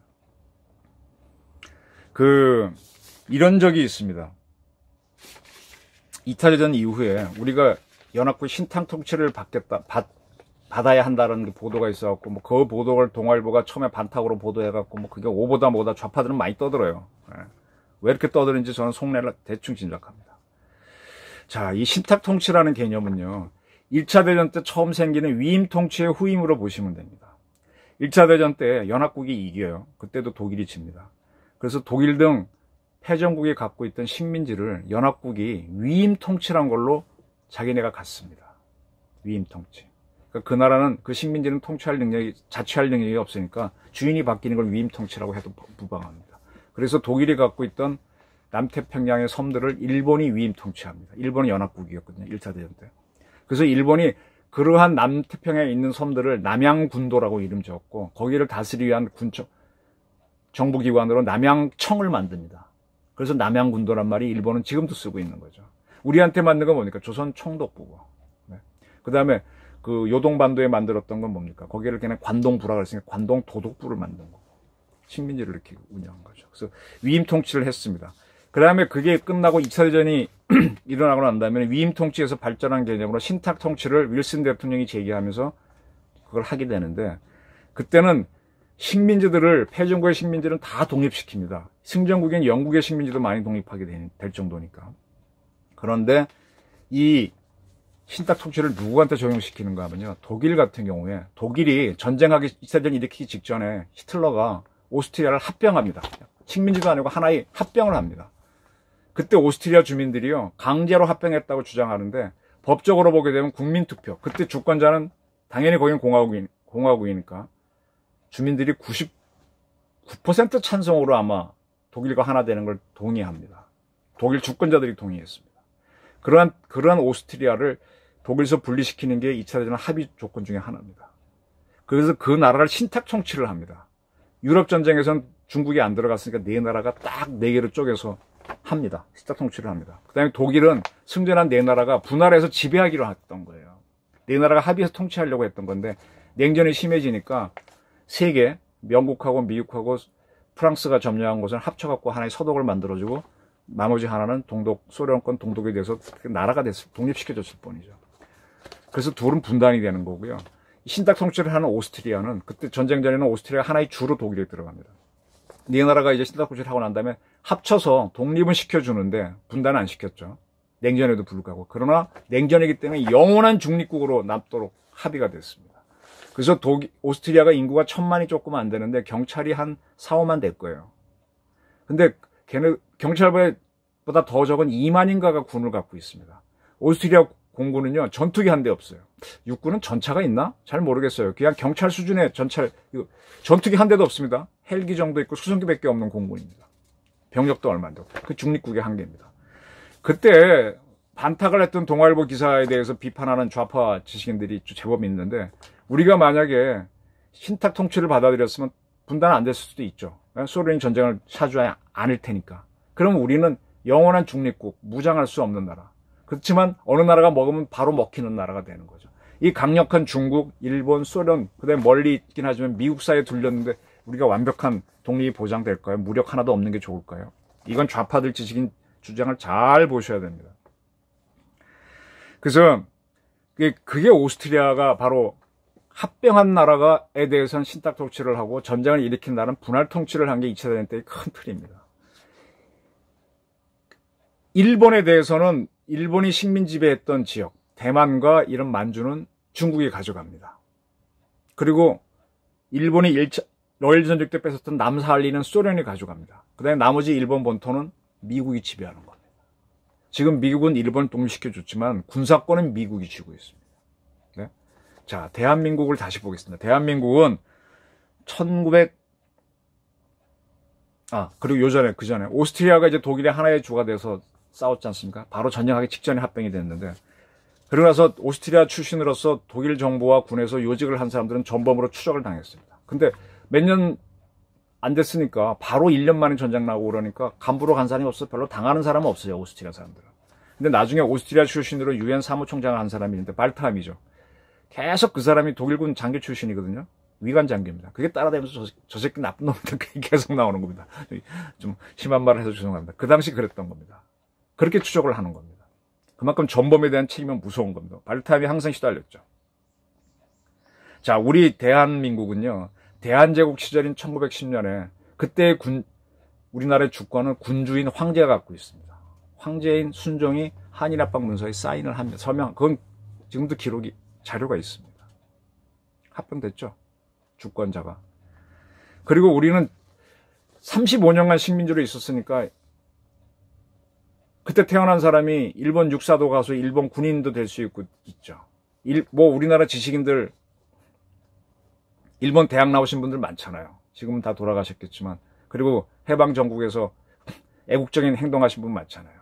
Speaker 1: 이런 적이 있습니다. 2차 대전 이후에 우리가 연합국 신탕 통치를 받아야 한다는 보도가 있어갖고, 뭐, 그 보도를 동아일보가 처음에 반탁으로 보도해갖고, 뭐, 그게 오보다 뭐다 좌파들은 많이 떠들어요. 왜 이렇게 떠드는지 저는 속내를 대충 짐작합니다. 자, 이 신탁 통치라는 개념은요, 1차 대전 때 처음 생기는 위임 통치의 후임으로 보시면 됩니다. 1차 대전 때 연합국이 이겨요. 그때도 독일이 집니다. 그래서 독일 등 패전국이 갖고 있던 식민지를 연합국이 위임 통치란 걸로 자기네가 갖습니다. 위임 통치. 그러니까 그 나라는 그 식민지는 자치할 능력이 없으니까 주인이 바뀌는 걸 위임 통치라고 해도 무방합니다. 그래서 독일이 갖고 있던 남태평양의 섬들을 일본이 위임 통치합니다. 일본은 연합국이었거든요. 1차 대전 때. 그래서 일본이 그러한 남태평양에 있는 섬들을 남양군도라고 이름 지었고 거기를 다스리기 위한 정부기관으로 남양청을 만듭니다. 그래서 남양군도란 말이 일본은 지금도 쓰고 있는 거죠. 우리한테 만든 건 뭡니까? 조선총독부고. 네. 그 다음에 그 요동반도에 만들었던 건 뭡니까? 거기를 그냥 관동부라고 했으니까 관동도독부를 만든 거고. 식민지를 이렇게 운영한 거죠. 그래서 위임 통치를 했습니다. 그 다음에 그게 끝나고 2차 대전이 일어나고 난 다음에 위임 통치에서 발전한 개념으로 신탁 통치를 윌슨 대통령이 제기하면서 그걸 하게 되는데 그때는 식민지들을 패전국의 식민지는 다 독립시킵니다. 승전국인 영국의 식민지도 많이 독립하게 될 정도니까. 그런데 이 신탁 통치를 누구한테 적용시키는가 하면요. 독일 같은 경우에 독일이 전쟁하기 2차 대전 일으키기 직전에 히틀러가 오스트리아를 합병합니다. 식민지도 아니고 하나의 합병을 합니다. 그때 오스트리아 주민들이요 강제로 합병했다고 주장하는데 법적으로 보게 되면 국민투표 그때 주권자는 당연히 거긴 공화국이니까 주민들이 99% 찬성으로 아마 독일과 하나 되는 걸 동의합니다. 독일 주권자들이 동의했습니다. 그러한 오스트리아를 독일에서 분리시키는 게 2차 대전 합의 조건 중에 하나입니다. 그래서 그 나라를 신탁 통치를 합니다. 유럽 전쟁에선 중국이 안 들어갔으니까 네 나라가 딱 네 개로 쪼개서 합니다. 신탁 통치를 합니다. 그 다음에 독일은 승전한 네 나라가 분할해서 지배하기로 했던 거예요. 네 나라가 합의해서 통치하려고 했던 건데 냉전이 심해지니까 세 개, 영국하고 미국하고 프랑스가 점령한 곳은 합쳐갖고 하나의 서독을 만들어주고 나머지 하나는 소련권 동독에 대해서 나라가 독립시켜줬을 뿐이죠. 그래서 둘은 분단이 되는 거고요. 신탁 통치를 하는 오스트리아는 그때 전쟁 전에는 오스트리아가 하나의 주로 독일에 들어갑니다. 네 나라가 이제 신탁통치를 하고 난 다음에 합쳐서 독립은 시켜주는데 분단은 안 시켰죠. 냉전에도 불구하고. 그러나 냉전이기 때문에 영원한 중립국으로 남도록 합의가 됐습니다. 그래서 오스트리아가 인구가 1000만이 조금 안 되는데 경찰이 한 4, 5만 될 거예요. 근데 걔네 경찰보다 더 적은 2만인가가 군을 갖고 있습니다. 오스트리아 공군은요, 전투기 한 대 없어요. 육군은 전차가 있나? 잘 모르겠어요. 그냥 경찰 수준의 전투기 한 대도 없습니다. 헬기 정도 있고 수송기밖에 없는 공군입니다. 병력도 얼마인데. 그 중립국의 한계입니다. 그때 반탁을 했던 동아일보 기사에 대해서 비판하는 좌파 지식인들이 제법 있는데, 우리가 만약에 신탁 통치를 받아들였으면 분단 안 됐을 수도 있죠. 소련이 전쟁을 차지하지 않을 테니까. 그럼 우리는 영원한 중립국, 무장할 수 없는 나라. 그렇지만 어느 나라가 먹으면 바로 먹히는 나라가 되는 거죠. 이 강력한 중국, 일본, 소련, 그다음에 멀리 있긴 하지만 미국 사이에 둘렸는데 우리가 완벽한 독립이 보장될까요? 무력 하나도 없는 게 좋을까요? 이건 좌파들 지식인 주장을 잘 보셔야 됩니다. 그래서 그게 오스트리아가 바로 합병한 나라에 대해서는 신탁 통치를 하고 전쟁을 일으킨 나라는 분할 통치를 한 게 2차 대전 때의 큰 틀입니다. 일본에 대해서는 일본이 식민 지배했던 지역, 대만과 이런 만주는 중국이 가져갑니다. 그리고 일본이 러일 전쟁 때 뺏었던 남사할리는 소련이 가져갑니다. 그 다음에 나머지 일본 본토는 미국이 지배하는 겁니다. 지금 미국은 일본을 독립시켜줬지만 군사권은 미국이 쥐고 있습니다. 네? 자, 대한민국을 다시 보겠습니다. 대한민국은 그리고 그 전에 오스트리아가 이제 독일의 하나의 주가 돼서 싸웠지 않습니까? 바로 전쟁하기 직전에 합병이 됐는데, 그러고 나서 오스트리아 출신으로서 독일 정부와 군에서 요직을 한 사람들은 전범으로 추적을 당했습니다. 근데 몇 년 안 됐으니까 바로 1년 만에 전쟁 나고 그러니까 간부로 간 사람이 없어. 별로 당하는 사람은 없어요, 오스트리아 사람들은. 근데 나중에 오스트리아 출신으로 유엔 사무총장을 한 사람이 있는데 발트함이죠. 계속 그 사람이 독일군 장교 출신이거든요. 위관 장교입니다. 그게 따라다니면서 저 새끼 나쁜 놈들 계속 나오는 겁니다. 좀 심한 말을 해서 죄송합니다. 그 당시 그랬던 겁니다. 그렇게 추적을 하는 겁니다. 그만큼 전범에 대한 책임은 무서운 겁니다. 발트함이 항상 시달렸죠. 자, 우리 대한민국은요, 대한제국 시절인 1910년에 그때 우리나라의 주권을 군주인 황제가 갖고 있습니다. 황제인 순종이 한일합방 문서에 사인을 하며 그건 지금도 자료가 있습니다. 합병됐죠, 주권자가. 그리고 우리는 35년간 식민지로 있었으니까 그때 태어난 사람이 일본 육사도 가서 일본 군인도 될 수 있죠. 우리나라 지식인들 일본 대학 나오신 분들 많잖아요. 지금은 다 돌아가셨겠지만. 그리고 해방 전국에서 애국적인 행동하신 분 많잖아요.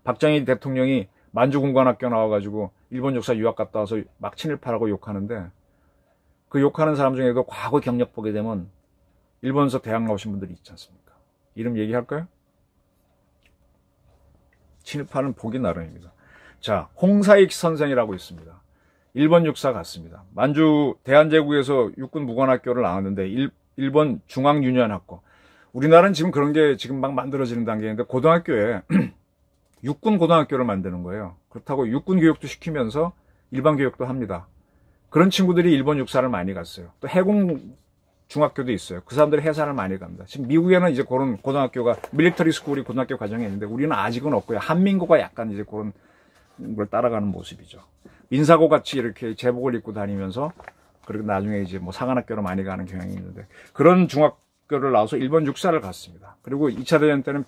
Speaker 1: 박정희 대통령이 만주군관학교 나와가지고 일본 육사 유학 갔다 와서 막 친일파라고 욕하는데, 그 욕하는 사람 중에도 과거 경력 보게 되면 일본에서 대학 나오신 분들이 있지 않습니까? 이름 얘기할까요? 친일파는 보기 나름입니다. 자, 홍사익 선생이라고 있습니다. 일본 육사 갔습니다. 만주 대한제국에서 육군 무관학교를 나왔는데 일본 중앙유년학교. 우리나라는 지금 그런 게 지금 막 만들어지는 단계인데 고등학교에 육군 고등학교를 만드는 거예요. 그렇다고 육군 교육도 시키면서 일반 교육도 합니다. 그런 친구들이 일본 육사를 많이 갔어요. 또 해공 중학교도 있어요. 그 사람들이 해산을 많이 갑니다. 지금 미국에는 이제 그런 고등학교가 밀리터리 스쿨이 고등학교 과정에 있는데 우리는 아직은 없고요. 한민고가 약간 이제 그런 걸 따라가는 모습이죠. 민사고 같이 이렇게 제복을 입고 다니면서, 그리고 나중에 이제 뭐 사관학교로 많이 가는 경향이 있는데, 그런 중학교를 나와서 일본 육사를 갔습니다. 그리고 2차 대전 때는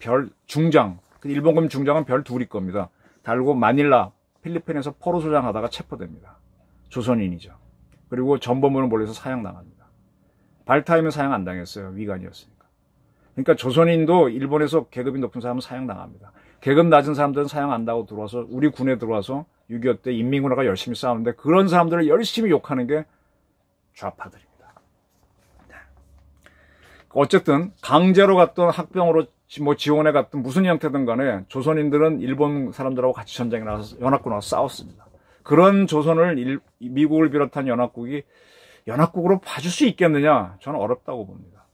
Speaker 1: 중장, 일본군 중장은 별 둘이 겁니다. 달고 마닐라, 필리핀에서 포로 소장하다가 체포됩니다. 조선인이죠. 그리고 전범으로 몰려서 사형당합니다. 발타임은 사형 안 당했어요. 위관이었으니까. 그러니까 조선인도 일본에서 계급이 높은 사람은 사형당합니다. 계급 낮은 사람들은 사형 안 당하고 들어와서 우리 군에 들어와서 6.25 때 인민군화가 열심히 싸우는데, 그런 사람들을 열심히 욕하는 게 좌파들입니다. 어쨌든 강제로 갔던 학병으로 지원해 갔던 무슨 형태든 간에 조선인들은 일본 사람들하고 같이 전쟁에 나가서 연합군하고 싸웠습니다. 그런 조선을 미국을 비롯한 연합국으로 봐줄 수 있겠느냐? 저는 어렵다고 봅니다.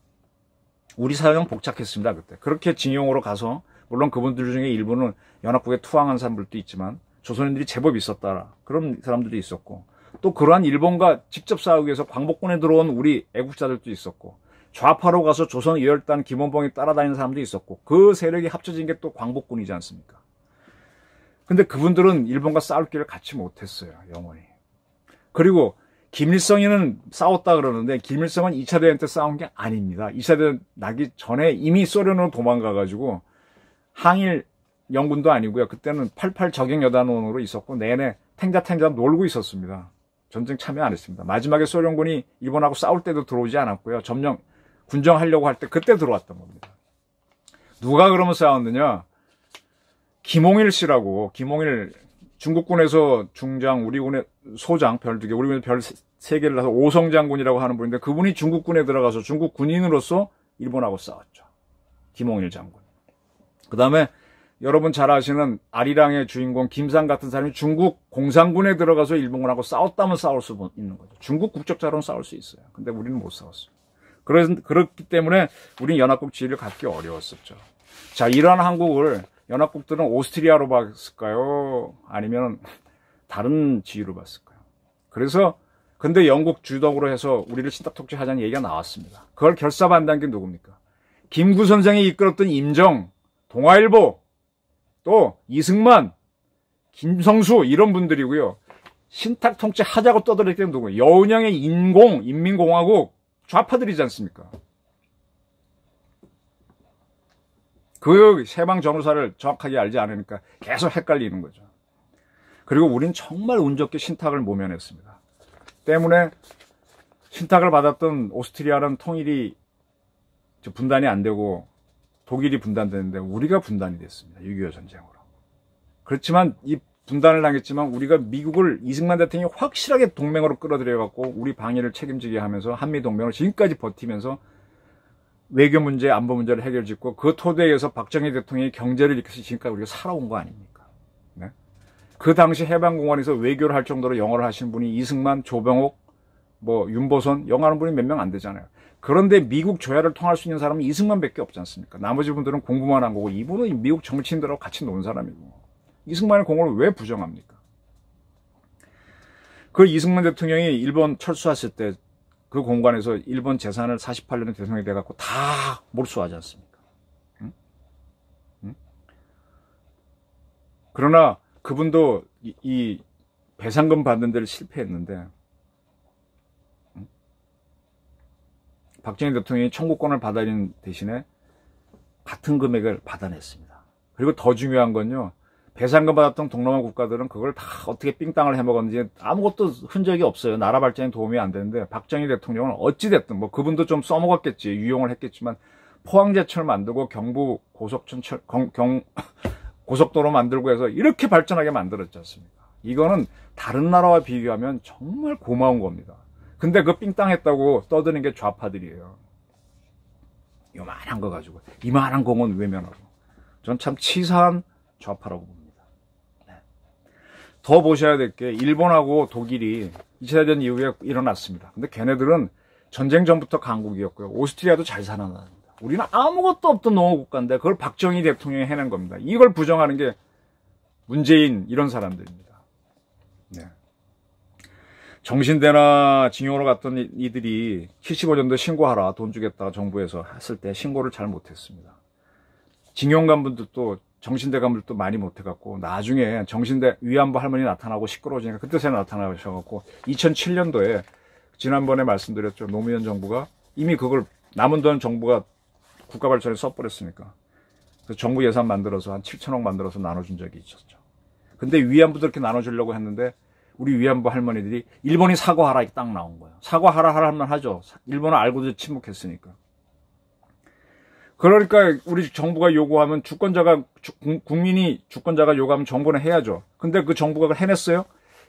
Speaker 1: 우리 사회는 복잡했습니다, 그때. 그렇게 징용으로 가서, 물론 그분들 중에 일부는 연합국에 투항한 사람들도 있지만 조선인들이 제법 있었다, 그런 사람들도 있었고, 또 그러한 일본과 직접 싸우기 위해서 광복군에 들어온 우리 애국자들도 있었고, 좌파로 가서 조선 이열단 김원봉이 따라다니는 사람도 있었고 그 세력이 합쳐진 게 또 광복군이지 않습니까? 근데 그분들은 일본과 싸울 길을 갖지 못했어요. 영원히. 그리고 김일성이는 싸웠다 그러는데 김일성은 2차 대전 때 싸운 게 아닙니다. 2차 대전 나기 전에 이미 소련으로 도망가가지고 항일 영군도 아니고요. 그때는 88 적용여단원으로 있었고 내내 탱자탱자 놀고 있었습니다. 전쟁 참여 안 했습니다. 마지막에 소련군이 일본하고 싸울 때도 들어오지 않았고요. 점령 군정하려고 할 때 그때 들어왔던 겁니다. 누가 그러면 싸웠느냐? 김홍일 씨라고, 김홍일 중국군에서 중장, 우리 군의 소장 별 2개, 우리 군의 별 3개를 해서 오성장군이라고 하는 분인데 그분이 중국군에 들어가서 중국 군인으로서 일본하고 싸웠죠. 김홍일 장군. 그 다음에 여러분 잘 아시는 아리랑의 주인공 김상 같은 사람이 중국 공산군에 들어가서 일본군하고 싸웠다면 싸울 수 있는 거죠. 중국 국적자로는 싸울 수 있어요. 근데 우리는 못 싸웠어요. 그렇기 때문에 우리는 연합국 지위를 갖기 어려웠었죠. 자, 이러한 한국을 연합국들은 오스트리아로 봤을까요? 아니면 다른 지위로 봤을까요? 그래서 근데 영국 주덕으로 해서 우리를 신탁통치하자는 얘기가 나왔습니다. 그걸 결사반대한 게 누굽니까? 김구 선생이 이끌었던 임정, 동아일보, 또 이승만, 김성수 이런 분들이고요. 신탁통치하자고 떠들었기 때문에 누구예요? 여운형의 인공, 인민공화국 좌파들이지 않습니까? 그 세방 전후사를 정확하게 알지 않으니까 계속 헷갈리는 거죠. 그리고 우린 정말 운 좋게 신탁을 모면했습니다. 때문에 신탁을 받았던 오스트리아는 통일이 분단이 안 되고 독일이 분단되는데 우리가 분단이 됐습니다. 6.25 전쟁으로. 그렇지만 이 분단을 당했지만 우리가 미국을 이승만 대통령이 확실하게 동맹으로 끌어들여갖고 우리 방위를 책임지게 하면서 한미동맹을 지금까지 버티면서 외교 문제, 안보 문제를 해결짓고 그 토대에서 박정희 대통령이 경제를 일으켜서 지금까지 우리가 살아온 거 아닙니까? 네? 그 당시 해방공원에서 외교를 할 정도로 영어를 하신 분이 이승만, 조병옥, 윤보선, 영어하는 분이 몇 명 안 되잖아요. 그런데 미국 조야를 통할 수 있는 사람은 이승만밖에 없지 않습니까? 나머지 분들은 공부만 한 거고 이분은 미국 정치인들하고 같이 논 사람이고 이승만의 공헌을 왜 부정합니까? 그 이승만 대통령이 일본 철수했을 때 그 공간에서 일본 재산을 48년에 대통령이 돼갖고 다 몰수하지 않습니까? 응? 응? 그러나 그분도 이 배상금 받는 데를 실패했는데 응? 박정희 대통령이 청구권을 받아들이는 대신에 같은 금액을 받아냈습니다. 그리고 더 중요한 건요. 배상금 받았던 동남아 국가들은 그걸 다 어떻게 삥땅을 해먹었는지 아무것도 흔적이 없어요. 나라 발전에 도움이 안 되는데 박정희 대통령은 어찌됐든 그분도 좀 써먹었겠지. 유용을 했겠지만 포항제철 만들고 경부 고속도로 만들고 해서 이렇게 발전하게 만들었지 않습니까? 이거는 다른 나라와 비교하면 정말 고마운 겁니다. 근데 그 삥땅 했다고 떠드는 게 좌파들이에요. 요만한 거 가지고 이만한 공은 외면하고 전 참 치사한 좌파라고 봅니다. 네. 더 보셔야 될 게 일본하고 독일이 2차 대전 이후에 일어났습니다. 근데 걔네들은 전쟁 전부터 강국이었고요. 오스트리아도 잘 살아납니다. 우리는 아무것도 없던 농어국가인데 그걸 박정희 대통령이 해낸 겁니다. 이걸 부정하는 게 문재인 이런 사람들입니다. 네. 정신대나 징용으로 갔던 이들이 75년도에 신고하라 돈 주겠다 정부에서 했을 때 신고를 잘 못했습니다. 징용 간분들도 정신대 간분들도 많이 못해갖고 나중에 정신대 위안부 할머니 나타나고 시끄러워지니까 그때 새 나타나셔갖고 2007년도에 지난번에 말씀드렸죠. 노무현 정부가 이미 그걸 남은 돈 정부가 국가발전에 써버렸으니까 그래서 정부 예산 만들어서 한 7천억 만들어서 나눠준 적이 있었죠. 근데 위안부도 이렇게 나눠주려고 했는데 우리 위안부 할머니들이 일본이 사과하라 이렇게 딱 나온 거예요. 사과하라 하면 하죠. 일본은 알고도 침묵했으니까. 그러니까 우리 정부가 요구하면 국민이 주권자가 요구하면 정부는 해야죠. 근데 그 정부가 그걸 해냈어요?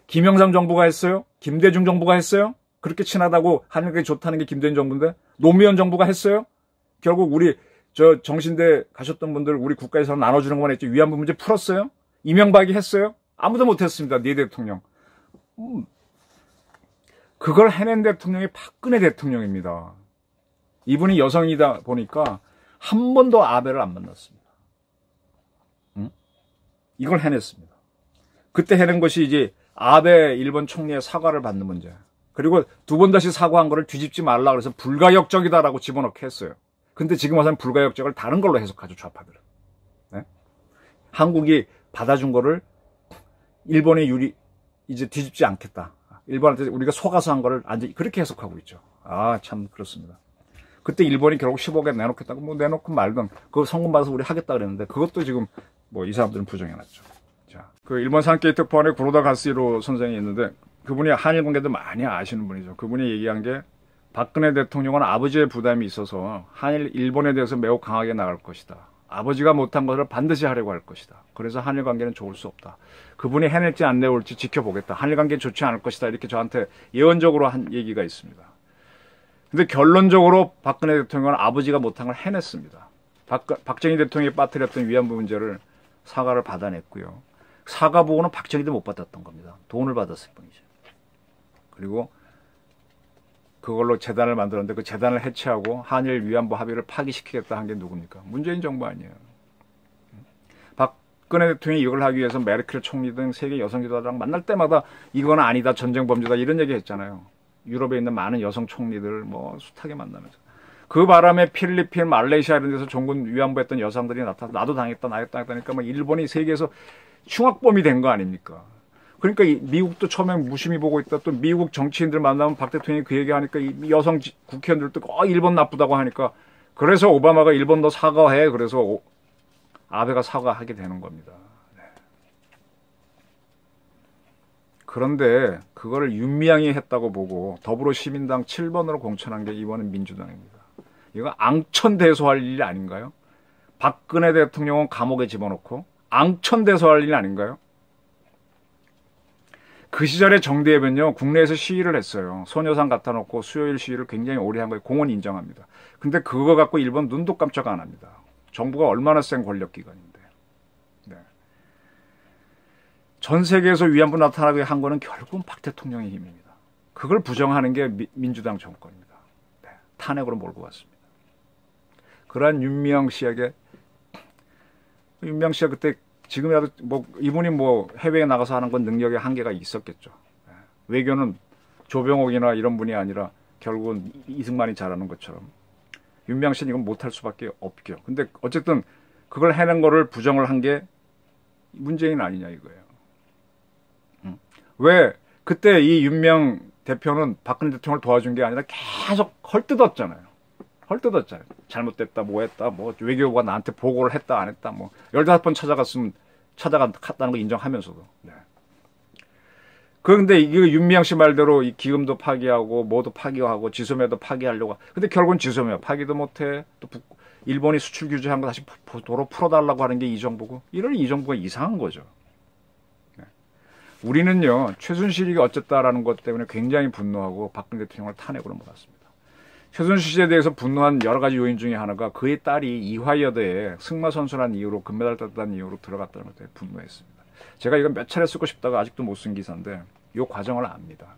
Speaker 1: 김영삼 정부가 했어요? 김대중 정부가 했어요? 그렇게 친하다고 하는 게 좋다는 게 김대중 정부인데 노무현 정부가 했어요? 결국 우리 정신대 가셨던 분들 우리 국가에서 나눠주는 것만 했지 위안부 문제 풀었어요? 이명박이 했어요? 아무도 못했습니다. 네 대통령. 그걸 해낸 대통령이 박근혜 대통령입니다. 이분이 여성이다 보니까 한 번도 아베를 안 만났습니다. 응? 이걸 해냈습니다. 그때 해낸 것이 이제 아베 일본 총리의 사과를 받는 문제. 그리고 두 번 다시 사과한 거를 뒤집지 말라 그래서 불가역적이다라고 집어넣게 했어요. 근데 지금 와서는 불가역적을 다른 걸로 해석하죠, 좌파들은. 네? 한국이 받아준 거를 일본이 이제 뒤집지 않겠다. 일본한테 우리가 속아서 한 거를 그렇게 해석하고 있죠. 아, 참 그렇습니다. 그때 일본이 결국 15개 내놓겠다고 뭐 내놓고 말든 그거 성금 받아서 우리 하겠다 그랬는데 그것도 지금 뭐 이 사람들은 부정해놨죠. 자, 그 일본 산케이 특파원의 구로다 가시로 선생이 있는데 그분이 한일 관계도 많이 아시는 분이죠. 그분이 얘기한 게 박근혜 대통령은 아버지의 부담이 있어서 일본에 대해서 매우 강하게 나갈 것이다. 아버지가 못한 것을 반드시 하려고 할 것이다. 그래서 한일 관계는 좋을 수 없다. 그분이 해낼지 안 내올지 지켜보겠다. 한일 관계 좋지 않을 것이다. 이렇게 저한테 예언적으로 한 얘기가 있습니다. 근데 결론적으로 박근혜 대통령은 아버지가 못한 걸 해냈습니다. 박정희 대통령이 빠뜨렸던 위안부 문제를 사과를 받아냈고요. 사과 보고는 박정희도 못 받았던 겁니다. 돈을 받았을 뿐이죠. 그리고 그걸로 재단을 만들었는데 그 재단을 해체하고 한일 위안부 합의를 파기시키겠다 한 게 누굽니까? 문재인 정부 아니에요. 박근혜 대통령이 이걸 하기 위해서 메르켈 총리 등 세계 여성 지도자랑 만날 때마다 이건 아니다, 전쟁 범죄다 이런 얘기 했잖아요. 유럽에 있는 많은 여성 총리들 뭐 숱하게 만나면서. 그 바람에 필리핀, 말레이시아 이런 데서 종군 위안부 했던 여성들이 나타나서 나도 당했다, 나도 당했다니까 막 일본이 세계에서 흉악범이 된 거 아닙니까? 그러니까 미국도 처음에 무심히 보고 있다. 또 미국 정치인들 만나면 박 대통령이 그 얘기하니까 이 여성 국회의원들도 일본 나쁘다고 하니까 그래서 오바마가 일본 너 사과해. 그래서 아베가 사과하게 되는 겁니다. 네. 그런데 그거를 윤미향이 했다고 보고 더불어시민당 7번으로 공천한 게 이번엔 민주당입니다. 이거 앙천대소할 일이 아닌가요? 박근혜 대통령은 감옥에 집어넣고 앙천대소할 일 아닌가요? 그 시절에 정대협은요, 국내에서 시위를 했어요. 소녀상 갖다 놓고 수요일 시위를 굉장히 오래 한 거예요. 공은 인정합니다. 근데 그거 갖고 일본 눈도 깜짝 안 합니다. 정부가 얼마나 센 권력기관인데. 네. 전 세계에서 위안부 나타나게 한 거는 결국은 박 대통령의 힘입니다. 그걸 부정하는 게 민주당 정권입니다. 네. 탄핵으로 몰고 갔습니다. 그러한 윤미향 씨에게, 윤미향 씨가 그때 지금이라도 이분이 해외에 나가서 하는 건 능력의 한계가 있었겠죠. 외교는 조병옥이나 이런 분이 아니라 결국은 이승만이 잘하는 것처럼 윤미향 씨는 이건 못할 수밖에 없죠. 근데 어쨌든 그걸 해낸 거를 부정을 한 게 문재인 아니냐 이거예요. 왜 그때 이 윤미향 대표는 박근혜 대통령을 도와준 게 아니라 계속 헐뜯었잖아요. 헐뜯었잖아요. 잘못됐다, 뭐 했다, 외교부가 나한테 보고를 했다, 안 했다, 15번 찾아갔다는 거 인정하면서도. 네. 그런데 이게 윤미향 씨 말대로 이 기금도 파기하고, 뭐도 파기하고, 지소매도 파기하려고. 근데 결국은 지소매 파기도 못해. 또 일본이 수출 규제한 거 다시 도로 풀어달라고 하는 게 이 정부고. 이런 이 정부가 이상한 거죠. 네. 우리는요, 최순실이 어쨌다라는 것 때문에 굉장히 분노하고 박근혜 대통령을 탄핵으로 몰았습니다. 최순실 씨에 대해서 분노한 여러 가지 요인 중에 하나가 그의 딸이 이화여대에 승마 선수라는 이유로 금메달 땄다는 이유로 들어갔다는 것에 분노했습니다. 제가 이건 몇 차례 쓰고 싶다가 아직도 못 쓴 기사인데 이 과정을 압니다.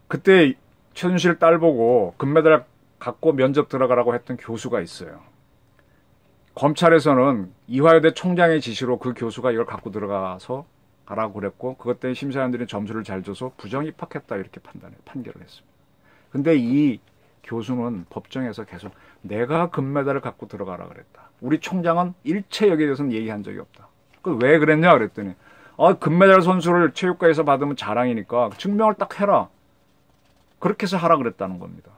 Speaker 1: 그때 최순실 딸 보고 금메달 갖고 면접 들어가라고 했던 교수가 있어요. 검찰에서는 이화여대 총장의 지시로 그 교수가 이걸 갖고 들어가서 가라고 그랬고 그것 때문에 심사위원들이 점수를 잘 줘서 부정 입학했다 이렇게 판결을 했습니다. 근데 이 교수는 법정에서 계속 내가 금메달을 갖고 들어가라 그랬다. 우리 총장은 일체 여기에 대해서는 얘기한 적이 없다. 왜 그랬냐 그랬더니 금메달 선수를 체육관에서 받으면 자랑이니까 증명을 딱 해라. 그렇게 해서 하라 그랬다는 겁니다.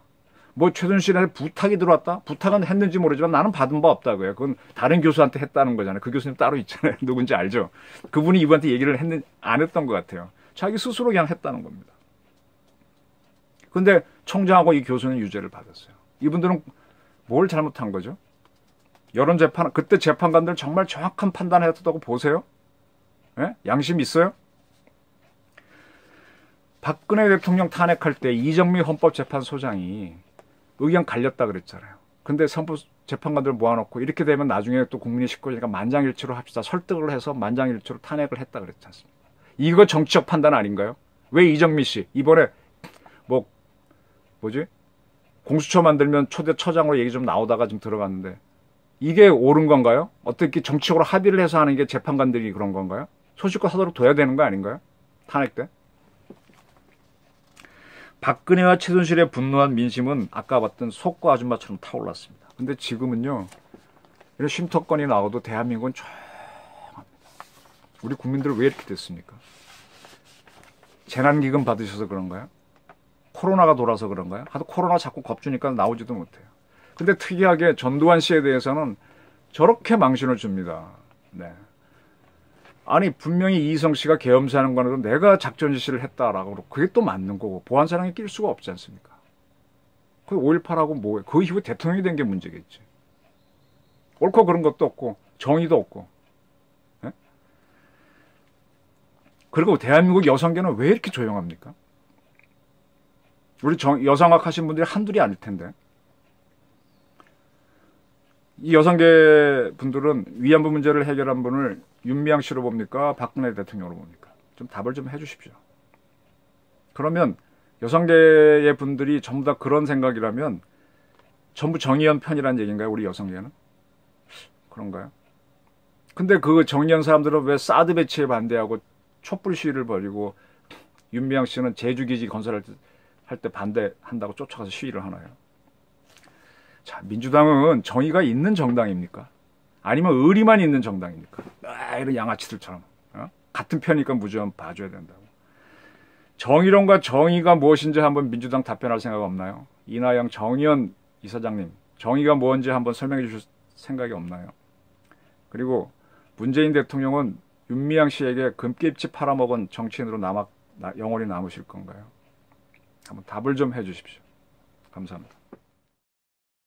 Speaker 1: 최순실한테 부탁이 들어왔다? 부탁은 했는지 모르지만 나는 받은 바 없다고요. 그건 다른 교수한테 했다는 거잖아요. 그 교수님 따로 있잖아요. 누군지 알죠? 그분이 이분한테 얘기를 안 했던 것 같아요. 자기 스스로 그냥 했다는 겁니다. 근데 총장하고 이 교수는 유죄를 받았어요. 이분들은 뭘 잘못한 거죠? 여론재판, 그때 재판관들 정말 정확한 판단을 했다고 보세요? 예? 양심 있어요? 박근혜 대통령 탄핵할 때 이정미 헌법재판소장이 의견 갈렸다 그랬잖아요. 근데 재판관들 모아놓고 이렇게 되면 나중에 또 국민이 식구니까 만장일치로 합시다. 설득을 해서 만장일치로 탄핵을 했다 그랬지 않습니까? 이거 정치적 판단 아닌가요? 왜 이정미 씨 이번에 공수처 만들면 초대 처장으로 얘기 좀 나오다가 좀 들어갔는데 이게 옳은 건가요? 어떻게 정치적으로 합의를 해서 하는 게 재판관들이 그런 건가요? 소식과 사도록 둬야 되는 거 아닌가요? 탄핵 때? 박근혜와 최순실에 분노한 민심은 아까 봤던 속고 아줌마처럼 타올랐습니다. 근데 지금은요, 이런 쉼터건이 나와도 대한민국은 조용합니다. 우리 국민들 왜 이렇게 됐습니까? 재난기금 받으셔서 그런가요? 코로나가 돌아서 그런가요? 하도 코로나 자꾸 겁주니까 나오지도 못해요. 근데 특이하게 전두환 씨에 대해서는 저렇게 망신을 줍니다. 네. 아니 분명히 이희성 씨가 계엄사는 거는 내가 작전 지시를 했다라고 그게 또 맞는 거고 보안사령에 낄 수가 없지 않습니까? 그 5.18하고 뭐해? 그 이후에 대통령이 된 게 문제겠지. 옳고 그런 것도 없고 정의도 없고. 네? 그리고 대한민국 여성계는 왜 이렇게 조용합니까? 우리 여성학 하신 분들이 한둘이 아닐 텐데. 이 여성계 분들은 위안부 문제를 해결한 분을 윤미향 씨로 봅니까? 박근혜 대통령으로 봅니까? 좀 답을 좀 해주십시오. 그러면 여성계의 분들이 전부 다 그런 생각이라면 전부 정의연 편이라는 얘기인가요? 우리 여성계는? 그런가요? 근데 그 정의연 사람들은 왜 사드 배치에 반대하고 촛불 시위를 벌이고 윤미향 씨는 제주기지 건설할 때 반대한다고 쫓아가서 시위를 하나요? 자, 민주당은 정의가 있는 정당입니까? 아니면 의리만 있는 정당입니까? 이런 양아치들처럼 같은 편이니까 무조건 봐줘야 된다고. 정의론과 정의가 무엇인지 한번 민주당 답변할 생각 없나요? 이나영 정의연 이사장님, 정의가 뭔지 한번 설명해 주실 생각이 없나요? 그리고 문재인 대통령은 윤미향 씨에게 금깨잎집 팔아먹은 정치인으로 영원히 남으실 건가요? 한번 답을 좀 해주십시오. 감사합니다.